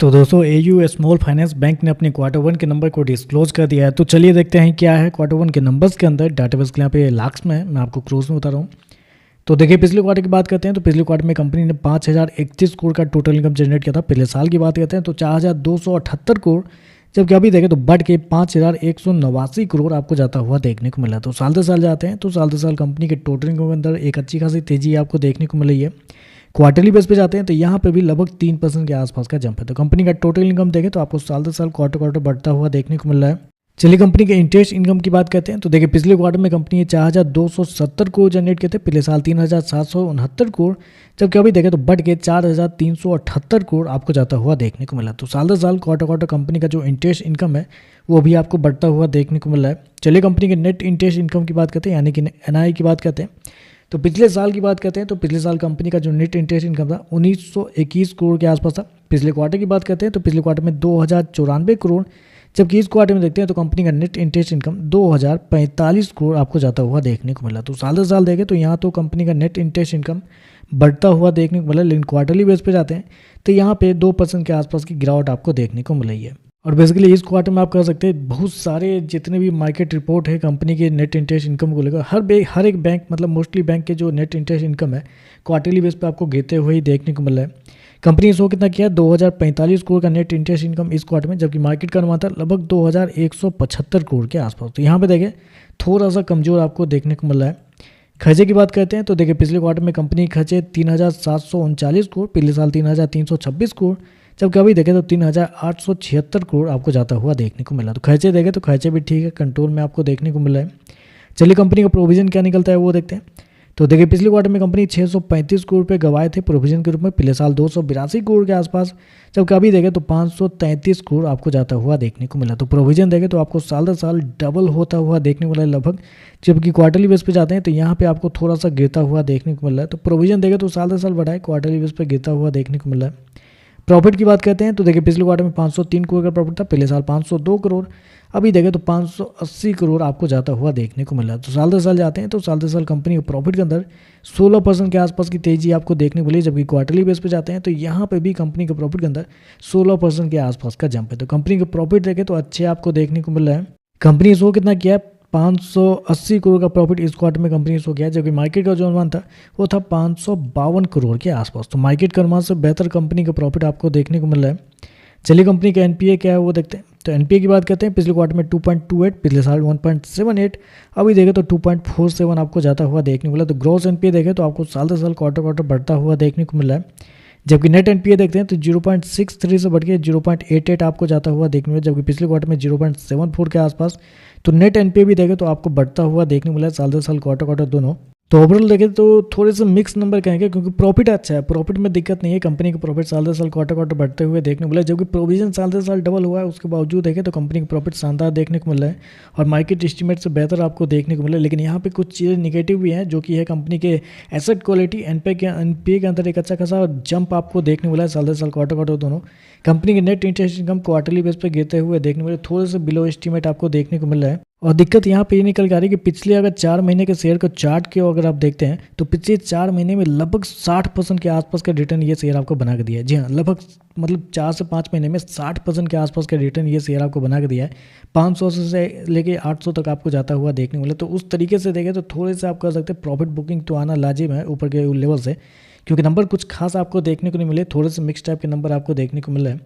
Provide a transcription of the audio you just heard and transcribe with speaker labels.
Speaker 1: तो दोस्तों AU small finance bank ने अपने क्वार्टर वन के नंबर को डिस्क्लोज कर दिया है। तो चलिए देखते हैं क्या है क्वार्टर वन के नंबर्स के अंदर। डाटाबेस के यहाँ पे लाख्स में है, मैं आपको क्रोज में बता रहा हूँ। तो देखिए पिछले क्वार्टर की बात करते हैं तो पिछले क्वार्टर में कंपनी ने 5,031 करोड़ का टोटल इनकम जनरेट किया था। पिछले साल की बात करते हैं तो 4,278 करोड़, जबकि अभी देखें तो बढ़ के 5,189 करोड़ आपको जाता हुआ देखने को मिला। तो साल दर साल जाते हैं तो साल दर साल कंपनी के टोटल इनकम के अंदर एक अच्छी खासी तेजी आपको देखने को मिल रही है। क्वार्टरली बेस पे जाते हैं तो यहाँ पे भी लगभग 3% के आसपास का जंप है। तो कंपनी का टोटल इनकम देखें तो आपको साल दर साल क्वार्टर क्वार्टर बढ़ता हुआ देखने को मिल रहा है। चलिए कंपनी के इंटरेस्ट इनकम की बात करते हैं तो देखिए पिछले क्वार्टर में कंपनी ने 4,270 करोड़ जनरेट किए थे। पिछले साल 3,769 करोड़, जबकि अभी देखें तो बढ़ के 4,378 करोड़ आपको जाता हुआ देखने को मिला। तो साल दर साल क्वार्टर क्वार्टर कंपनी का जो इंटरेस्ट इनकम है वो भी आपको बढ़ता हुआ देखने को मिल रहा है। चलिए कंपनी के नेट इंटरेस्ट इनकम की बात करते हैं, यानी कि एनआई की बात करते हैं। तो पिछले साल की बात करते हैं तो पिछले साल कंपनी का जो नेट इंटरेस्ट इनकम था 1,921 करोड़ के आसपास था। पिछले क्वार्टर की बात करते हैं तो पिछले क्वार्टर में 2,094 करोड़, जबकि इस क्वार्टर में देखते हैं तो कंपनी का नेट इंटरेस्ट इनकम 2,045 करोड़ आपको जाता हुआ देखने को मिला। तो साल दर साल देखें तो यहाँ तो कंपनी का नेट इंटरेस्ट इनकम बढ़ता हुआ देखने को मिला, लेकिन क्वार्टरली बेस पे जाते हैं तो यहाँ पे 2% के आसपास की गिरावट आपको देखने को मिल रही है। और बेसिकली इस क्वार्टर में आप कह सकते हैं बहुत सारे जितने भी मार्केट रिपोर्ट है कंपनी के नेट इंटरेस्ट इनकम को लेकर, हर एक बैंक मतलब मोस्टली बैंक के जो नेट इंटरेस्ट इनकम है क्वार्टरली बेस पे आपको गिरते हुए ही देखने को मिल रहा है। कंपनी ने शो कितना किया, 2,045 करोड़ का नेट इंटरेस्ट इनकम इस क्वार्टर में, जबकि मार्केट का अनुमान था लगभग 2,175 करोड़ के आसपास। तो यहाँ पे देखें थोड़ा सा कमजोर आपको देखने को मिल रहा है। खर्चे की बात करते हैं तो देखिए पिछले क्वार्टर में कंपनी खर्चे 3,739 करोड़, पिछले साल 3,326 करोड़, जबकि अभी देखें तो 3,876 करोड़ आपको जाता हुआ देखने को मिला। तो खर्चे देखें तो खर्चे भी ठीक है, कंट्रोल में आपको देखने को मिल रहा है। चलिए कंपनी का प्रोविजन क्या निकलता है वो देखते हैं। तो देखिए पिछले क्वार्टर में कंपनी 635 करोड़ रुपये गंवाए थे प्रोविजन के रूप में, पिछले साल 282 करोड़ के आसपास, जबकि अभी देखें तो 533 करोड़ आपको जाता हुआ देखने को मिला। तो प्रोविजन देखें तो आपको साल दर साल डबल होता हुआ देखने को मिला है लगभग, जबकि क्वार्टरली बेस पे जाते हैं तो यहाँ पे आपको थोड़ा सा गिरता हुआ देखने को मिल रहा है। तो प्रोविजन देखें तो साल दर साल बढ़ा है, क्वार्टरली बेस पे गिरता हुआ देखने को मिल रहा है। प्रॉफिट की बात करते हैं तो देखिए पिछले क्वार्टर में 503 करोड़ का प्रॉफिट था, पिछले साल 502 करोड़, अभी देखें तो 580 करोड़ आपको जाता हुआ देखने को मिला। तो साल दर साल जाते हैं तो साल दर साल कंपनी के प्रॉफिट के अंदर 16% के आसपास की तेजी आपको देखने को मिली, जबकि क्वार्टरली बेस पे जाते हैं तो यहाँ पे भी कंपनी के प्रॉफिट के अंदर 16% के आसपास का जंप है। तो कंपनी के प्रॉफिट देखें तो अच्छे आपको देखने को मिल रहा है। कंपनी शो कितना किया है, 580 करोड़ का प्रॉफिट इस क्वार्टर में कंपनी शो किया है, जबकि मार्केट का जो अनुमान था वो था 552 करोड़ के आसपास। तो मार्केट के अनुमान से बेहतर कंपनी का प्रॉफिट आपको देखने को मिल रहा है। चलिए कंपनी का एनपीए क्या है वो देखते हैं। तो एनपीए की बात करते हैं, पिछले क्वार्टर में 2.28, पिछले साल 1.78, अभी देखें तो 2.47 आपको जाता हुआ देखने को मिला। तो ग्रॉस एनपीए देखें तो आपको साल दर साल क्वार्टर क्वार्टर बढ़ता हुआ देखने को मिल रहा है, जबकि नेट एनपीए देखते हैं तो 0.63 से बढ़ के 0.88 आपको जाता हुआ देखने को मिला, जबकि पिछले क्वार्टर में 0.74 के आसपास। तो नेट एनपीए भी देखें तो आपको बढ़ता हुआ देखने को मिला साल दर साल क्वार्टर क्वार्टर दोनों। तो ओवरऑल देखें तो थोड़े से मिक्स नंबर कहेंगे, क्योंकि प्रॉफिट अच्छा है, प्रॉफिट में दिक्कत नहीं है, कंपनी का प्रॉफिट साल दर साल क्वार्टर क्वार्टर बढ़ते हुए देखने को मिला, जबकि प्रोविजन साल दर साल डबल हुआ है, उसके बावजूद देखें तो कंपनी का प्रॉफिट शानदार देखने को मिल रहा है और मार्केट एस्टीमेट से बेहतर आपको देखने को मिला है। लेकिन यहाँ पे कुछ चीज़ें निगेटिव भी हैं, जो कि है कंपनी के एसेट क्वालिटी, एनपीए के अंदर एक अच्छा खासा जंप आपको देखने को मिला है साल दर साल क्वार्टर क्वार्टर दोनों। कंपनी के net interest income quarterly base पे गिरते हुए देखने को मिले, थोड़े से बिलो एस्टीमेट आपको देखने को मिल रहा है। और दिक्कत यहाँ पे ये निकल के आ रही है कि पिछले अगर 4 महीने के शेयर को चार्ट के अगर आप देखते हैं तो पिछले 4 महीने में लगभग 60% के आसपास का रिटर्न ये शेयर आपको बना के दिया है। जी हाँ, लगभग मतलब 4 से 5 महीने में 60% के आसपास का रिटर्न ये शेयर आपको बना के दिया है। 500 से लेके 800 तक आपको जाता हुआ देखने को मिला। तो उस तरीके से देखें तो थोड़े से आप कह सकते हैं प्रॉफिट बुकिंग तो आना लाजिम है ऊपर के लेवल से, क्योंकि नंबर कुछ खास आपको देखने को नहीं मिले, थोड़े से मिक्स टाइप के नंबर आपको देखने को मिल रहे हैं।